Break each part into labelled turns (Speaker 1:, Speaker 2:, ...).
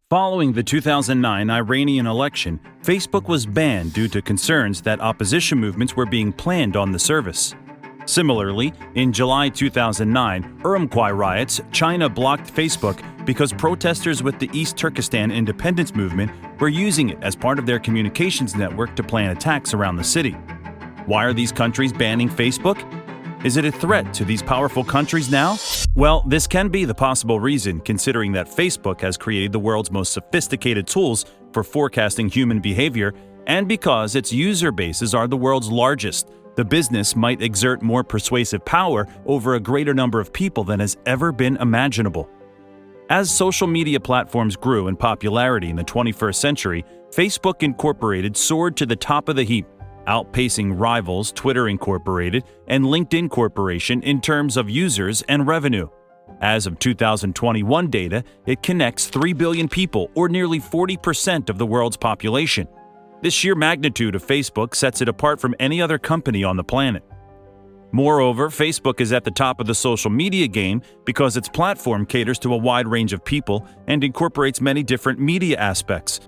Speaker 1: Following the 2009 Iranian election, Facebook was banned due to concerns that opposition movements were being planned on the service. Similarly, in July 2009, Urumqi riots, China blocked Facebook because protesters with the East Turkestan independence movement were using it as part of their communications network to plan attacks around the city. Why are these countries banning Facebook? Is it a threat to these powerful countries now? Well, this can be the possible reason, considering that Facebook has created the world's most sophisticated tools for forecasting human behavior, and because its user bases are the world's largest. The business might exert more persuasive power over a greater number of people than has ever been imaginable. As social media platforms grew in popularity in the 21st century, Facebook Incorporated soared to the top of the heap, outpacing rivals Twitter Incorporated and LinkedIn Corporation in terms of users and revenue. As of 2021 data, it connects 3 billion people, or nearly 40% of the world's population. This sheer magnitude of Facebook sets it apart from any other company on the planet. Moreover, Facebook is at the top of the social media game because its platform caters to a wide range of people and incorporates many different media aspects.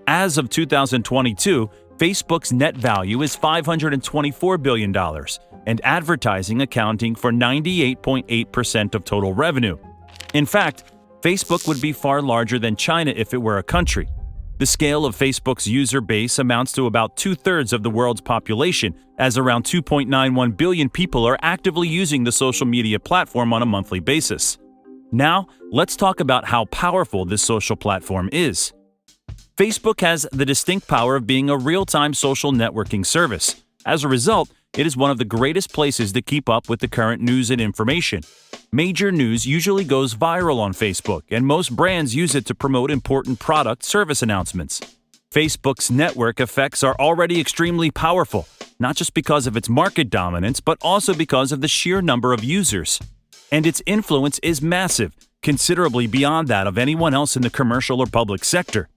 Speaker 1: As of 2022, Facebook's net value is $524 billion, and advertising accounting for 98.8% of total revenue. In fact, Facebook would be far larger than China if it were a country. The scale of Facebook's user base amounts to about two-thirds of the world's population, as around 2.91 billion people are actively using the social media platform on a monthly basis. Now, let's talk about how powerful this social platform is. Facebook has the distinct power of being a real-time social networking service. As a result, it is one of the greatest places to keep up with the current news and information. Major news usually goes viral on Facebook, and most brands use it to promote important product-service announcements. Facebook's network effects are already extremely powerful, not just because of its market dominance, but also because of the sheer number of users. And its influence is massive, considerably beyond that of anyone else in the commercial or public sector.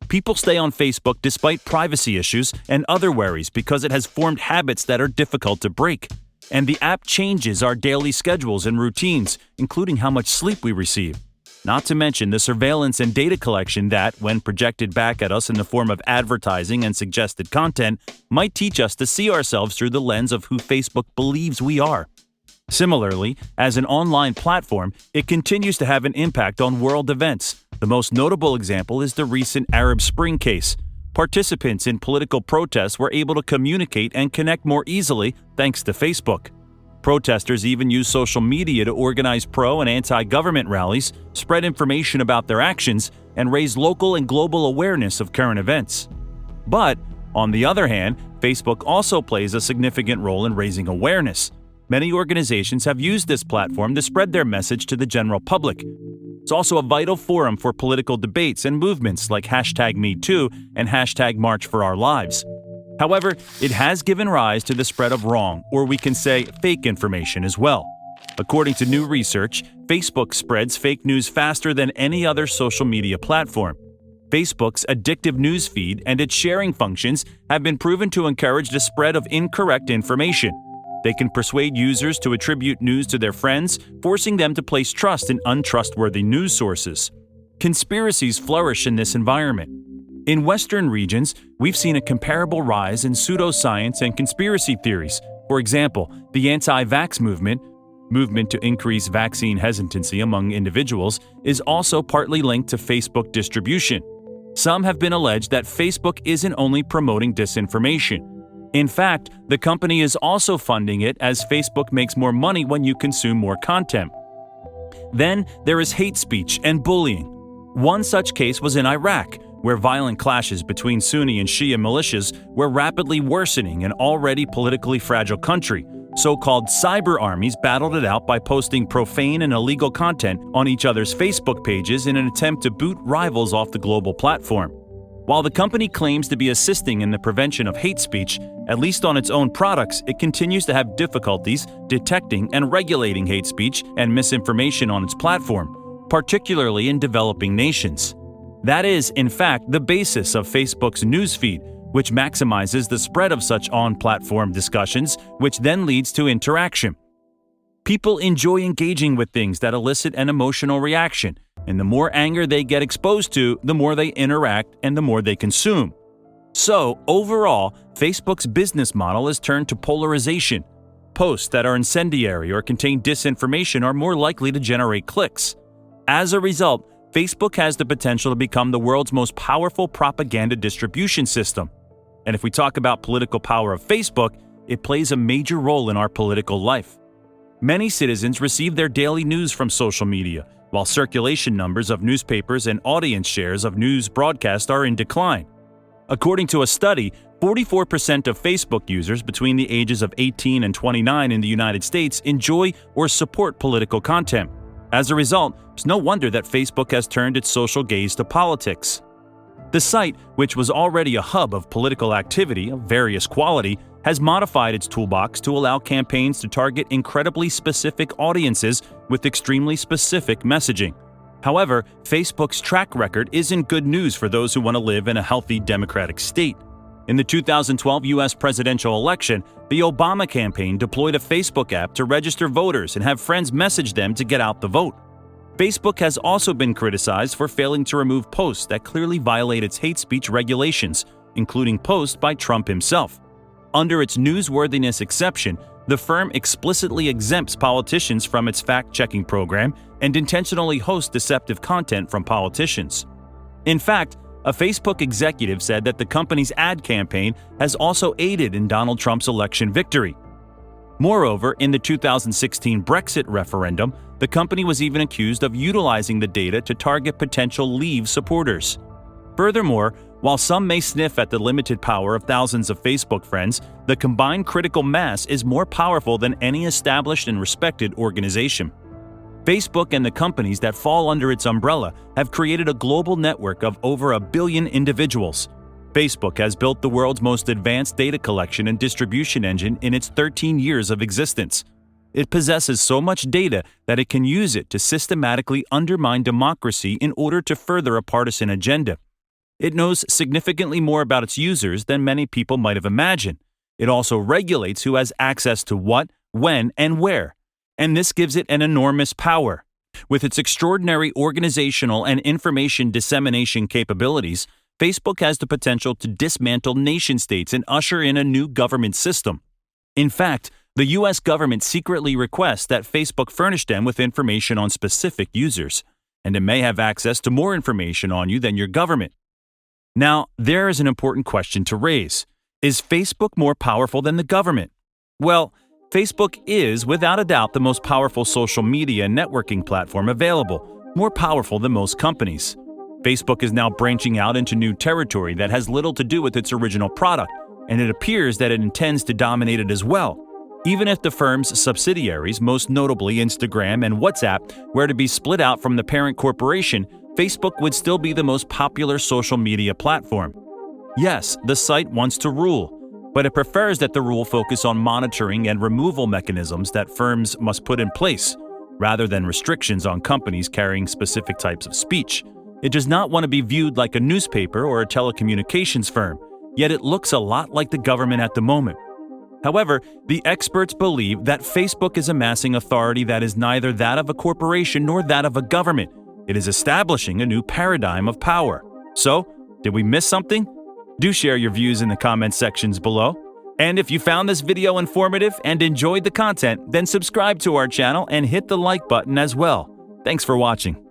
Speaker 1: People stay on Facebook despite privacy issues and other worries because it has formed habits that are difficult to break. And the app changes our daily schedules and routines, including how much sleep we receive. Not to mention the surveillance and data collection that, when projected back at us in the form of advertising and suggested content, might teach us to see ourselves through the lens of who Facebook believes we are. Similarly, as an online platform, it continues to have an impact on world events. The most notable example is the recent Arab Spring case. Participants in political protests were able to communicate and connect more easily thanks to Facebook. Protesters even use social media to organize pro- and anti-government rallies, spread information about their actions, and raise local and global awareness of current events. But, on the other hand, Facebook also plays a significant role in raising awareness. Many organizations have used this platform to spread their message to the general public. It's also a vital forum for political debates and movements like #MeToo and #MarchForOurLives. However, it has given rise to the spread of wrong, or we can say fake information as well. According to new research, Facebook spreads fake news faster than any other social media platform. Facebook's addictive news feed and its sharing functions have been proven to encourage the spread of incorrect information. They can persuade users to attribute news to their friends, forcing them to place trust in untrustworthy news sources. Conspiracies flourish in this environment. In Western regions, we've seen a comparable rise in pseudoscience and conspiracy theories. For example, the anti-vax movement to increase vaccine hesitancy among individuals, is also partly linked to Facebook distribution. Some have been alleged that Facebook isn't only promoting disinformation. In fact, the company is also funding it as Facebook makes more money when you consume more content. Then there is hate speech and bullying. One such case was in Iraq, where violent clashes between Sunni and Shia militias were rapidly worsening an already politically fragile country. So-called cyber armies battled it out by posting profane and illegal content on each other's Facebook pages in an attempt to boot rivals off the global platform. While the company claims to be assisting in the prevention of hate speech, at least on its own products, it continues to have difficulties detecting and regulating hate speech and misinformation on its platform, particularly in developing nations. That is, in fact, the basis of Facebook's newsfeed, which maximizes the spread of such on-platform discussions, which then leads to interaction. People enjoy engaging with things that elicit an emotional reaction. and the more anger they get exposed to, the more they interact and the more they consume. So, overall, Facebook's business model has turned to polarization. Posts that are incendiary or contain disinformation are more likely to generate clicks. As a result, Facebook has the potential to become the world's most powerful propaganda distribution system. And if we talk about political power of Facebook, it plays a major role in our political life. Many citizens receive their daily news from social media, while circulation numbers of newspapers and audience shares of news broadcast are in decline. According to a study, 44% of Facebook users between the ages of 18 and 29 in the United States enjoy or support political content. As a result, it's no wonder that Facebook has turned its social gaze to politics. The site, which was already a hub of political activity of various quality, has modified its toolbox to allow campaigns to target incredibly specific audiences with extremely specific messaging. However, Facebook's track record isn't good news for those who want to live in a healthy democratic state. In the 2012 U.S. presidential election, the Obama campaign deployed a Facebook app to register voters and have friends message them to get out the vote. Facebook has also been criticized for failing to remove posts that clearly violate its hate speech regulations, including posts by Trump himself. Under its newsworthiness exception, the firm explicitly exempts politicians from its fact-checking program and intentionally hosts deceptive content from politicians. In fact, a Facebook executive said that the company's ad campaign has also aided in Donald Trump's election victory. Moreover, in the 2016 Brexit referendum, the company was even accused of utilizing the data to target potential Leave supporters. Furthermore, while some may sniff at the limited power of thousands of Facebook friends, the combined critical mass is more powerful than any established and respected organization. Facebook and the companies that fall under its umbrella have created a global network of over 1 billion individuals. Facebook has built the world's most advanced data collection and distribution engine in its 13 years of existence. It possesses so much data that it can use it to systematically undermine democracy in order to further a partisan agenda. It knows significantly more about its users than many people might have imagined. It also regulates who has access to what, when, and where. And this gives it an enormous power. With its extraordinary organizational and information dissemination capabilities, Facebook has the potential to dismantle nation-states and usher in a new government system. In fact, the U.S. government secretly requests that Facebook furnish them with information on specific users, and it may have access to more information on you than your government. Now, there is an important question to raise. Is Facebook more powerful than the government? Well, Facebook is, without a doubt, the most powerful social media and networking platform available, more powerful than most companies. Facebook is now branching out into new territory that has little to do with its original product, and it appears that it intends to dominate it as well. Even if the firm's subsidiaries, most notably Instagram and WhatsApp, were to be split out from the parent corporation, Facebook would still be the most popular social media platform. Yes, the site wants to rule, but it prefers that the rule focus on monitoring and removal mechanisms that firms must put in place, rather than restrictions on companies carrying specific types of speech. It does not want to be viewed like a newspaper or a telecommunications firm, yet it looks a lot like the government at the moment. However, the experts believe that Facebook is amassing authority that is neither that of a corporation nor that of a government. It is establishing a new paradigm of power. So, did we miss something? Do share your views in the comment sections below. And if you found this video informative and enjoyed the content, then subscribe to our channel and hit the like button as well. Thanks for watching.